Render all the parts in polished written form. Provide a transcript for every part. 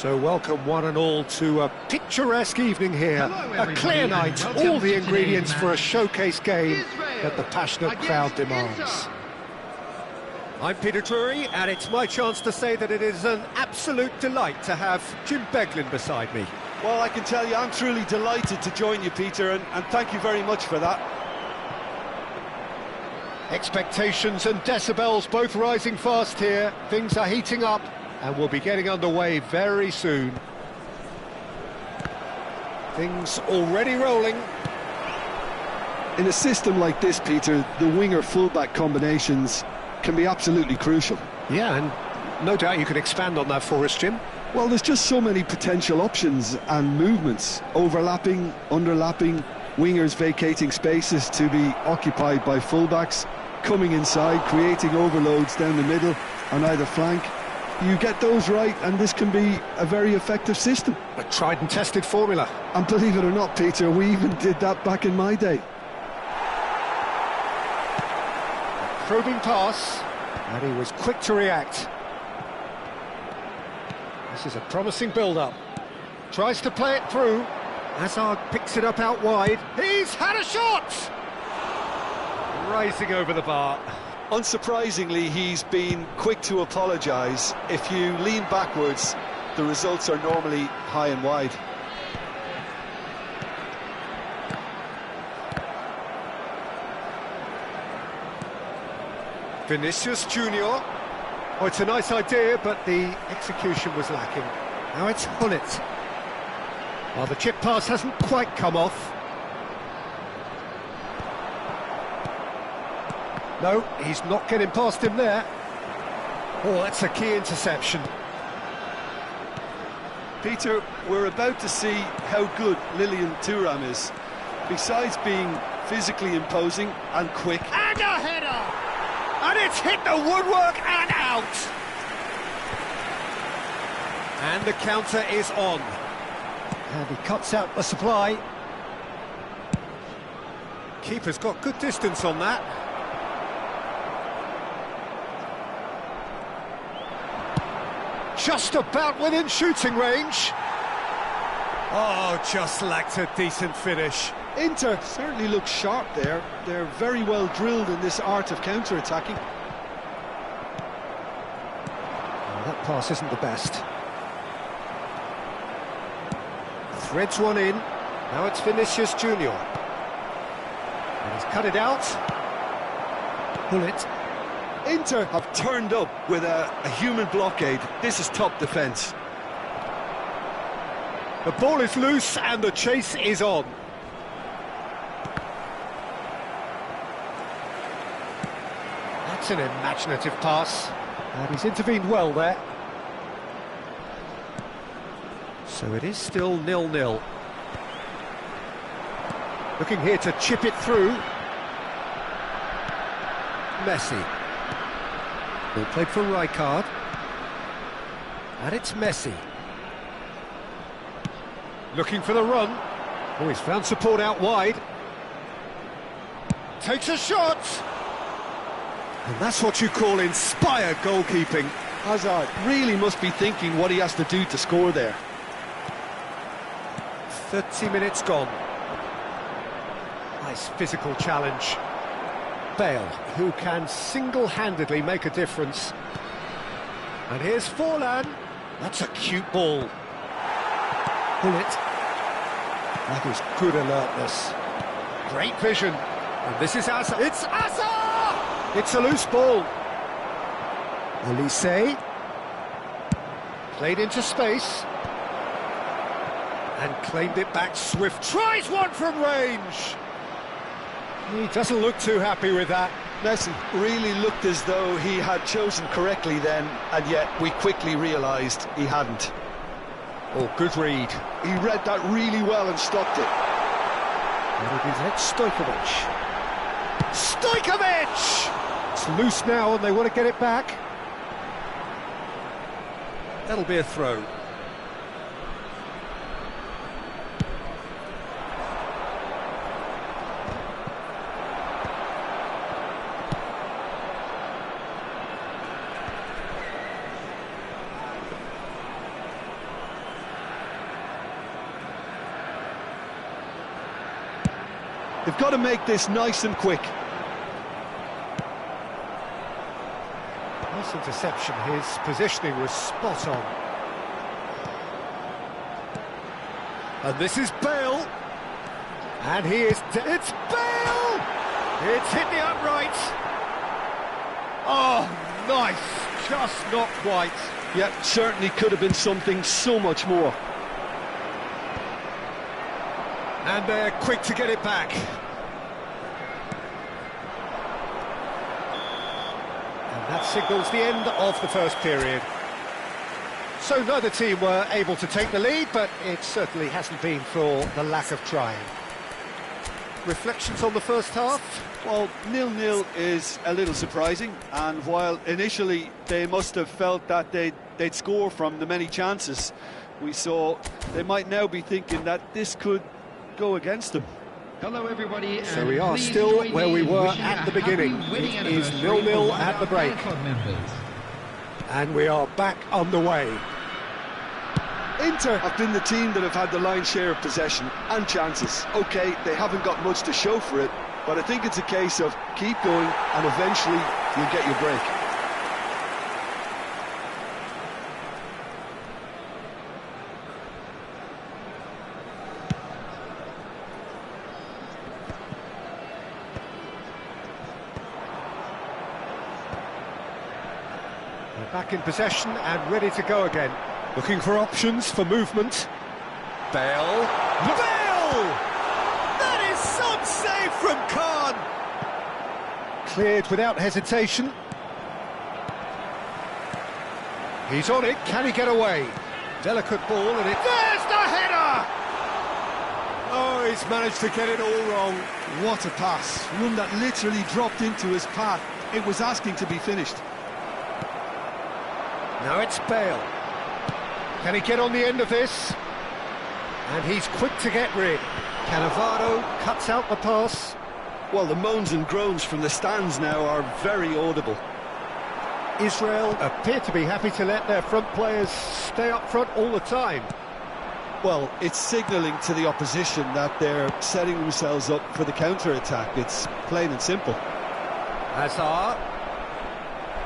So welcome one and all to a picturesque evening here, a clear night, all the ingredients for a showcase game that the passionate crowd demands. I'm Peter Drury, and it's my chance to say that it is an absolute delight to have Jim Beglin beside me. Well, I can tell you I'm truly delighted to join you, Peter, and thank you very much for that. Expectations and decibels both rising fast here, things are heating up. And we'll be getting underway very soon. Things already rolling. In a system like this, Peter, the winger-fullback combinations can be absolutely crucial. Yeah, and no doubt you can expand on that for us, Jim. Well, there's just so many potential options and movements. Overlapping, underlapping, wingers vacating spaces to be occupied by fullbacks, coming inside, creating overloads down the middle on either flank. You get those right, and this can be a very effective system. A tried and tested formula. And believe it or not, Peter, we even did that back in my day. A probing pass, and he was quick to react. This is a promising build-up. Tries to play it through. Hazard picks it up out wide. He's had a shot! Rising over the bar. Unsurprisingly, he's been quick to apologise. If you lean backwards, the results are normally high and wide. Vinicius Junior. Oh, it's a nice idea, but the execution was lacking. Now it's Gullit. Well, the chip pass hasn't quite come off. No, he's not getting past him there. Oh, that's a key interception. Peter, we're about to see how good Lilian Thuram is. Besides being physically imposing and quick. And a header! And it's hit the woodwork and out! And the counter is on. And he cuts out the supply. Keeper's got good distance on that. Just about within shooting range. Oh, just lacked a decent finish. Inter certainly looks sharp there. They're very well drilled in this art of counter-attacking. Oh, that pass isn't the best. Threads one in. Now it's Vinicius Junior. And he's cut it out. Gullit. Inter have turned up with a human blockade. This is top defence. The ball is loose and the chase is on. That's an imaginative pass. And he's intervened well there. So it is still 0-0. Looking here to chip it through. Messi. Ball played for Rijkaard. And it's Messi. Looking for the run. Oh, he's found support out wide. Takes a shot! And that's what you call inspired goalkeeping. Hazard really must be thinking what he has to do to score there. 30 minutes gone. Nice physical challenge. Bale, who can single-handedly make a difference. And here's Forlan. That's a cute ball. Gullit. That is good alertness. Great vision. And this is Hazard. It's Hazard! It's a loose ball. Olise. Played into space. And claimed it back swift. Tries one from range. He doesn't look too happy with that. Messi really looked as though he had chosen correctly then, and yet we quickly realised he hadn't. Oh, good read. He read that really well and stopped it. And it is next Stojkovic. Stojkovic! It's loose now and they want to get it back. That'll be a throw. They've got to make this nice and quick. Nice interception, his positioning was spot on. And this is Bale. And he is... It's Bale! It's hit the upright. Oh, nice. Just not quite. Yeah, certainly could have been something so much more. And they're quick to get it back. And that signals the end of the first period. So neither team were able to take the lead, but it certainly hasn't been for the lack of trying. Reflections on the first half? Well, 0-0 is a little surprising, and while initially they must have felt that they'd score from the many chances we saw, they might now be thinking that this could go against them. Hello everybody. So we are still where we were at the beginning. It is 0-0 at the break. And we are back on the way. Inter have been the team that have had the lion's share of possession and chances. OK, they haven't got much to show for it, but I think it's a case of keep going and eventually you'll get your break. They're back in possession and ready to go again. Looking for options for movement. Bale. Bale! That is some save from Khan! Cleared without hesitation. He's on it, can he get away? Delicate ball and there's the header! Oh, he's managed to get it all wrong. What a pass, one that literally dropped into his path. It was asking to be finished. Now it's Bale. Can he get on the end of this? And he's quick to get rid. Cannavaro cuts out the pass. Well, the moans and groans from the stands now are very audible. Israel appear to be happy to let their front players stay up front all the time. Well, it's signalling to the opposition that they're setting themselves up for the counter-attack. It's plain and simple. Hazard.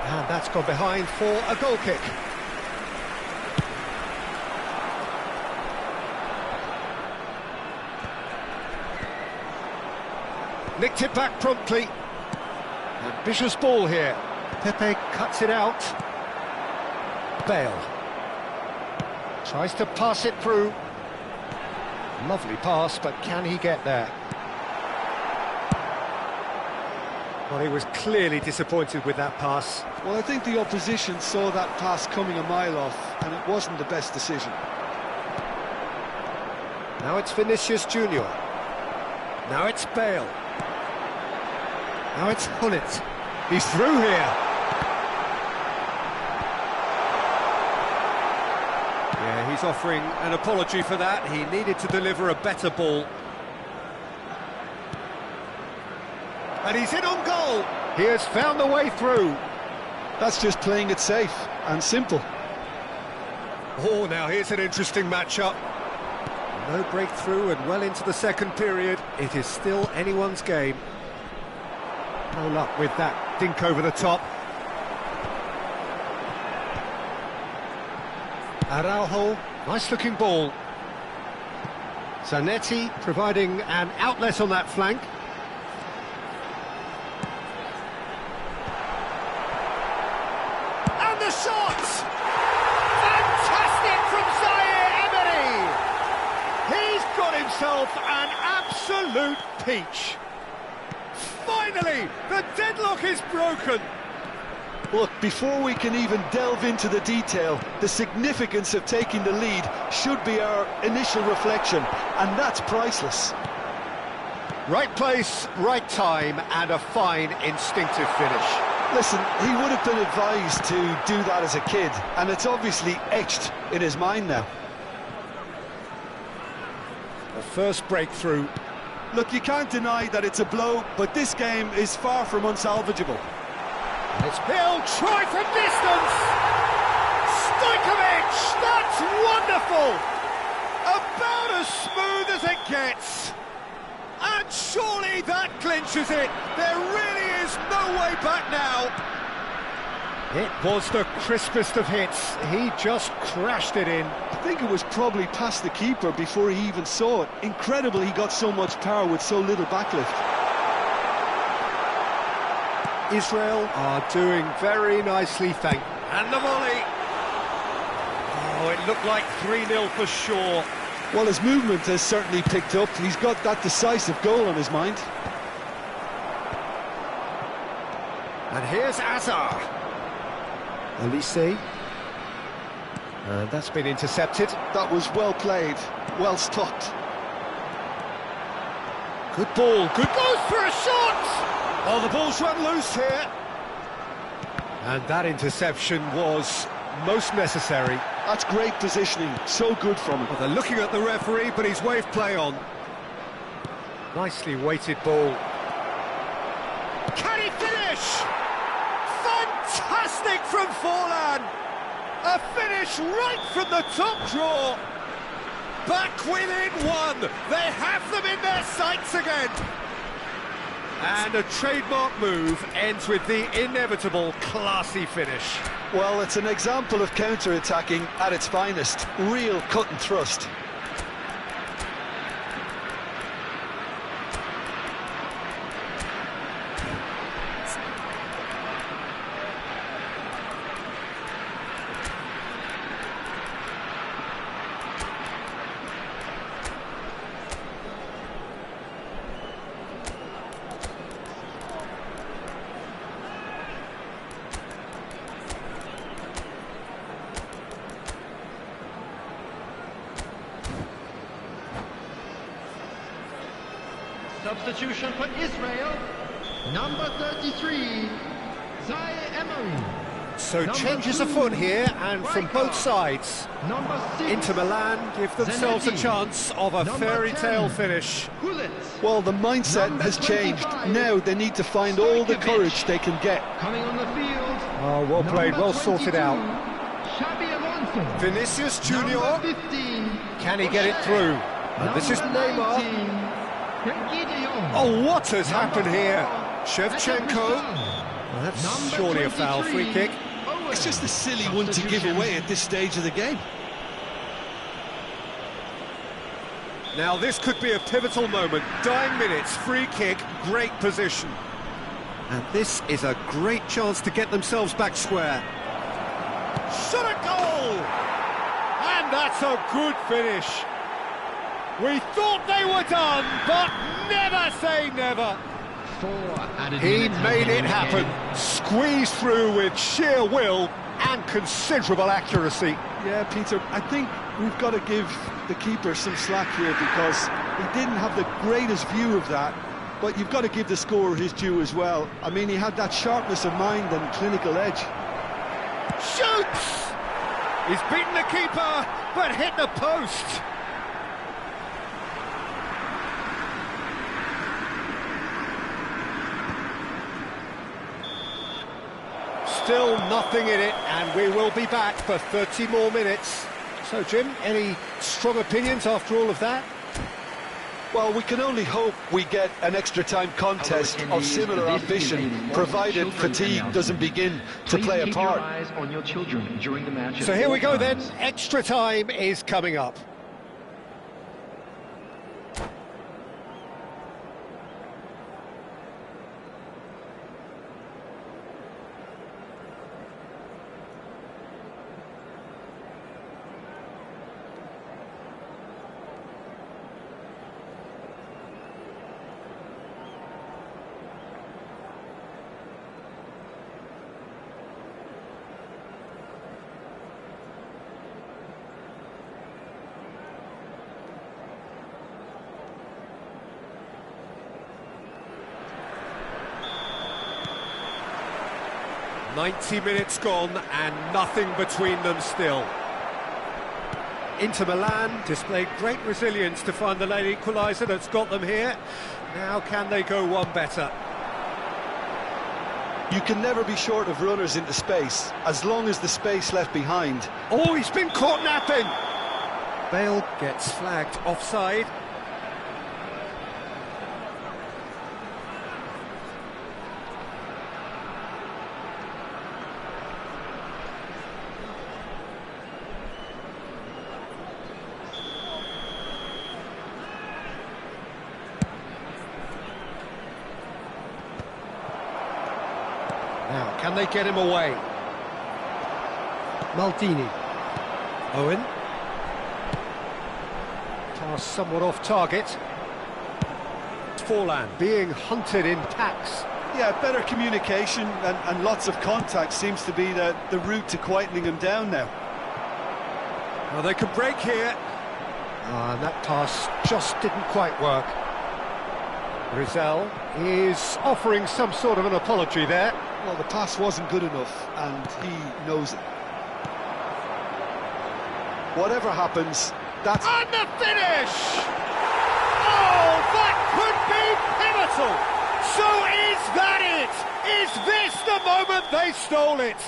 And that's gone behind for a goal kick. Nicked it back promptly. Ambitious ball here. Pepe cuts it out. Bale. Tries to pass it through. Lovely pass, but can he get there? Well, he was clearly disappointed with that pass. Well, I think the opposition saw that pass coming a mile off, and it wasn't the best decision. Now it's Vinicius Junior. Now it's Bale. Now it's Hullet. He's through here. Yeah, he's offering an apology for that. He needed to deliver a better ball. And he's in on goal. He has found the way through. That's just playing it safe and simple. Oh, now here's an interesting matchup. No breakthrough and well into the second period. It is still anyone's game. No luck with that dink over the top. Araujo, nice looking ball. Zanetti providing an outlet on that flank. And the shot! Fantastic from Zaire Emery! He's got himself an absolute peach. Finally, the deadlock is broken. Look, before we can even delve into the detail, the significance of taking the lead should be our initial reflection, and that's priceless. Right place, right time, and a fine instinctive finish. Listen, he would have been advised to do that as a kid, and it's obviously etched in his mind now. The first breakthrough. Look, you can't deny that it's a blow, but this game is far from unsalvageable. It's Bill, try from distance! Stojkovic! That's wonderful! About as smooth as it gets! And Surely that clinches it. There really is no way back now. It was the crispest of hits. He just crashed it in. I think it was probably past the keeper before he even saw it. Incredible he got so much power with so little backlift. Israel are doing very nicely, thank you. And the volley. Oh, it looked like 3-0 for sure. Well, his movement has certainly picked up. He's got that decisive goal on his mind. And here's Azar. Elise. And that's been intercepted. That was well played, well stopped. Good ball, good goes for a shot! Oh, the ball's run loose here. And that interception was most necessary. That's great positioning, so good from him. Well, they're looking at the referee, but he's waved play on. Nicely weighted ball. Can he finish? Fantastic from Forlan! A finish right from the top draw. Back within one. They have them in their sights again. And a trademark move ends with the inevitable classy finish. Well, it's an example of counter-attacking at its finest. Real cut and thrust. Substitution for Israel, number 33, Zaire Emery. So Number changes 2, afoot here, and from both sides. Number 6, Inter Milan give themselves a Zanetti. chance of a Number fairy tale 10, finish. Gullit. Well, the mindset Number has changed. 25, Now they need to find all the Stojkovic. courage they can get. Coming on the field. Oh, well played, Number well sorted 22, out. Xabi Alonso. Vinicius Junior, Number 15, can he get it through? And this is Number Neymar. 19, Frenkie de Jong. Oh, what has happened here? Number Shevchenko. 7, That's Number surely a foul, 23, free kick. Owen. It's just a silly one to give away at this stage of the game. Now this could be a pivotal moment. Dying minutes, free kick, great position. And this is a great chance to get themselves back square. Shot a goal! And that's a good finish. We thought they were done, but never say never. 4 added He minutes have made been it in the happen. game. Squeezed through with sheer will and considerable accuracy. Yeah, Peter, I think we've got to give the keeper some slack here because he didn't have the greatest view of that, but you've got to give the scorer his due as well. I mean, he had that sharpness of mind and clinical edge. Shoots! He's beaten the keeper, but hit the post. Still nothing in it, and we will be back for 30 more minutes. So, Jim, any strong opinions after all of that? Well, we can only hope we get an extra-time contest of similar ambition, provided fatigue doesn't begin to play a Keep part. your eyes on your children during the match. So at here all we go then, times. extra time is coming up. "90 minutes gone and nothing between them still." Inter Milan displayed great resilience to find the late equaliser that's got them here. Now can they go one better? You can never be short of runners into space, as long as the space left behind. Oh, he's been caught napping! Bale gets flagged offside. Now, can they get him away? Maldini. Owen. Pass somewhat off target. Forlan being hunted in packs. Yeah, better communication and lots of contact seems to be the route to quietening him down now. Well, they could break here. And that pass just didn't quite work. Rizal is offering some sort of an apology there. Well, the pass wasn't good enough, and he knows it. Whatever happens, that's... And the finish! Oh, that could be pivotal! So is that it? Is this the moment they stole it?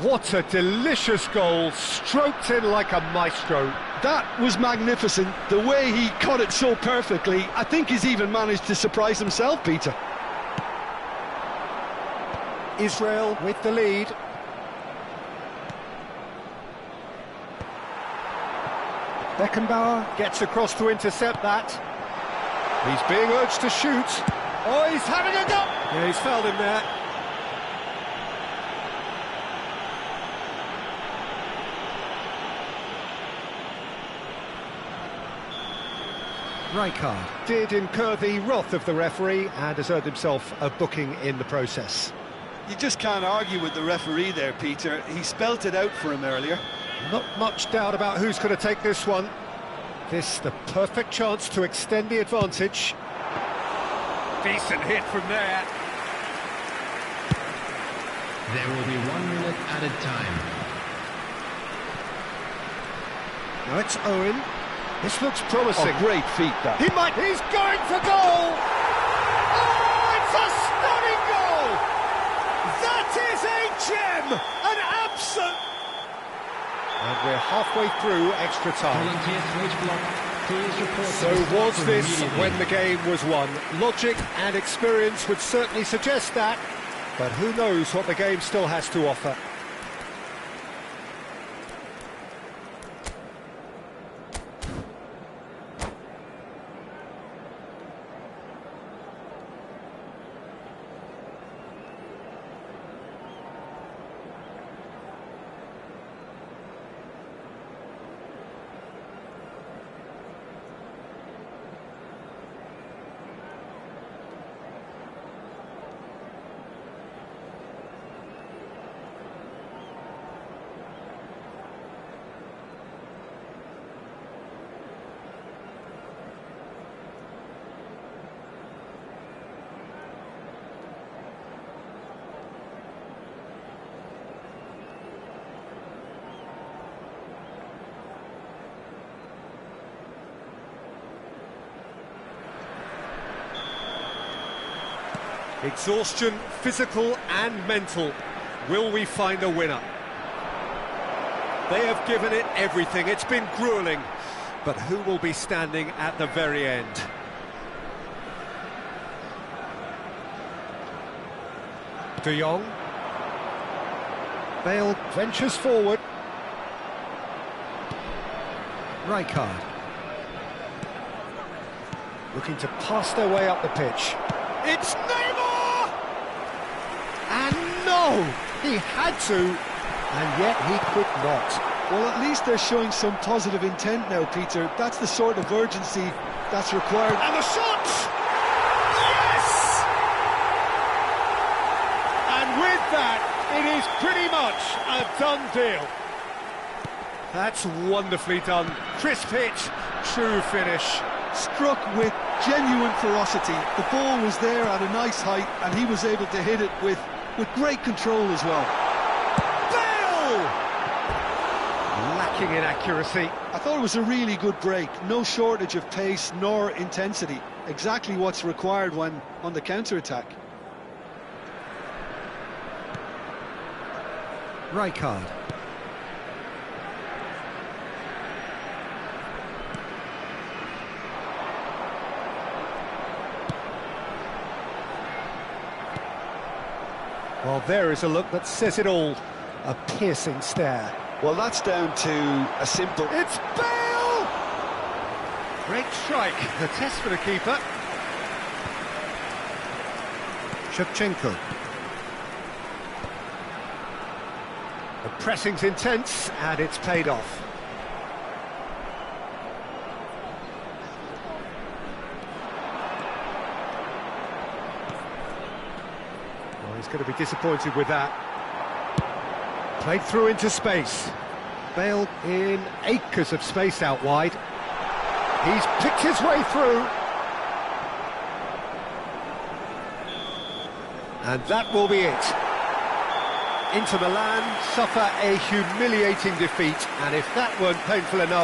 What a delicious goal, stroked in like a maestro. That was magnificent. The way he cut it so perfectly, I think he's even managed to surprise himself, Peter. Israel with the lead. Beckenbauer gets across to intercept that. He's being urged to shoot. Oh, he's having a go! Yeah, he's fouled him there. Rijkaard did incur the wrath of the referee and has earned himself a booking in the process. You just can't argue with the referee there, Peter. He spelt it out for him earlier. Not much doubt about who's going to take this one. This the perfect chance to extend the advantage. Decent hit from there. There will be 1 minute added time. Now it's Owen. This looks promising. Oh, great feat, that. He's going for goal! Oh, it's a stunning goal! That is a gem! An absolute... And we're halfway through extra time. Volunteer switch block. Please report. So was this when the game was won? Logic and experience would certainly suggest that, but who knows what the game still has to offer. Exhaustion, physical and mental. Will we find a winner? They have given it everything. It's been gruelling. But who will be standing at the very end? De Jong. Bale ventures forward. Rijkaard. Looking to pass their way up the pitch. It's Neymar! And no! He had to, and yet he could not. Well, at least they're showing some positive intent now, Peter. That's the sort of urgency that's required. And the shot! Yes! And with that, it is pretty much a done deal. That's wonderfully done. Crisp hit, true finish. Struck with genuine ferocity. The ball was there at a nice height, and he was able to hit it with great control as well. Bale! Lacking in accuracy. I thought it was a really good break. No shortage of pace nor intensity. Exactly what's required when on the counter-attack. Rijkaard. Well, there is a look that says it all. A piercing stare. Well, that's down to a simple... It's Bale! Great strike. The test for the keeper. Shevchenko. The pressing's intense, and it's paid off. Well, he's going to be disappointed with that. Played through into space. Bale in acres of space out wide. He's picked his way through. And that will be it. Inter Milan suffer a humiliating defeat, and if that weren't painful enough,